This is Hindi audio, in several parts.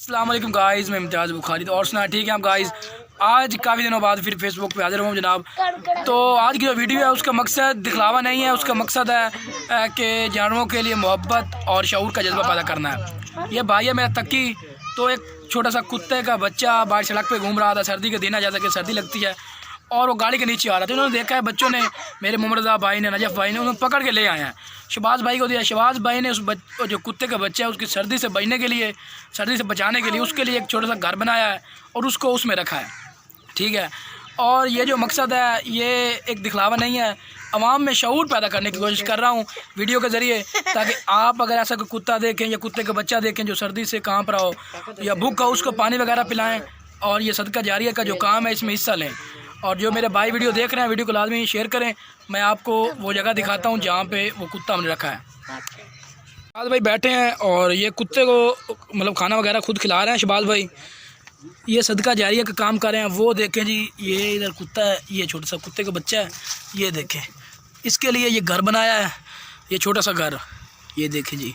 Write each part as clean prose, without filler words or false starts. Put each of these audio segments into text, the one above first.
अस्सलाम वालेकुम गाइज़, मैं इम्तियाज़ बुखारी। तो और सुना ठीक है आप गाइज़, आज काफ़ी दिनों बाद फिर फेसबुक पे हाजिर हूँ जनाब। तो आज की जो वीडियो है उसका मकसद दिखलावा नहीं है, उसका मकसद है कि जानवरों के लिए मोहब्बत और शऊर का जज्बा पैदा करना है। ये भाई है मेरा तक्की, तो एक छोटा सा कुत्ते का बच्चा बाहर सड़क पे घूम रहा था, सर्दी के दिन आ जैसा कि सर्दी लगती है, और वो गाड़ी के नीचे आ रहा था। उन्होंने देखा है बच्चों ने, मेरे मुमरज़ा भाई ने, नजफ़ भाई ने, उन्होंने पकड़ के ले आए हैं। शहबाज भाई को दिया। शहबाज भाई ने जो कुत्ते का बच्चा है उसकी सर्दी से बचने के लिए, सर्दी से बचाने के लिए उसके लिए एक छोटा सा घर बनाया है और उसको उसमें रखा है। ठीक है, और ये जो मकसद है ये एक दिखलावा नहीं है, आवाम में शऊर पैदा करने की कोशिश कर रहा हूँ वीडियो के ज़रिए, ताकि आप अगर ऐसा कोई कुत्ता देखें या कुत्ते का बच्चा देखें जो सर्दी से कांप रहा हो या भूख का, उसको पानी वगैरह पिलाएं और ये सदका जारिया का जो काम है इसमें हिस्सा लें। और जो मेरे भाई वीडियो देख रहे हैं, वीडियो को लाजमी शेयर करें। मैं आपको वो जगह दिखाता हूँ जहाँ पे वो कुत्ता हमने रखा है। शहबाज भाई बैठे हैं और ये कुत्ते को मतलब खाना वगैरह खुद खिला रहे हैं। शहबाज भाई ये सदका जारिया का काम कर रहे हैं। वो देखें जी, ये इधर कुत्ता है, ये छोटा सा कुत्ते का बच्चा है, ये देखें। इसके लिए ये घर बनाया है, ये छोटा सा घर, ये देखें जी।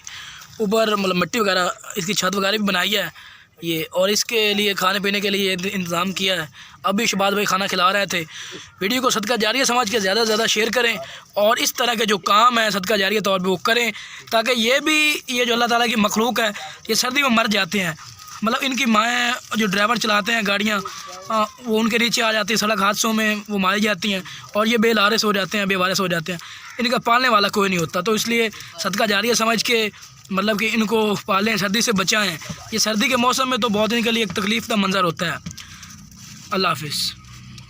ऊपर मतलब मिट्टी वगैरह, इसकी छत वगैरह भी बनाई है ये, और इसके लिए खाने पीने के लिए इंतज़ाम किया है। अभी शहबाज भाई खाना खिला रहे थे। वीडियो को सदका जारिया समझ के ज़्यादा से ज़्यादा शेयर करें और इस तरह के जो काम है सदका जारिया तौर पे वो करें, ताकि ये जो अल्लाह ताला की मखलूक है ये सर्दी में मर जाते हैं। मतलब इनकी माएँ जो ड्राइवर चलाते हैं गाड़ियाँ, वो उनके नीचे आ जाती है, सड़क हादसों में वो मारी जाती हैं और ये बेलारस हो जाते हैं, बेवारस हो जाते हैं। इनका पालने वाला कोई नहीं होता, तो इसलिए सदका जारिया समझ के मतलब कि इनको पालें, सर्दी से बचाएं। ये सर्दी के मौसम में तो बहुत इनके लिए एक तकलीफ़ का मंज़र होता है। अल्लाह हाफ़िज़।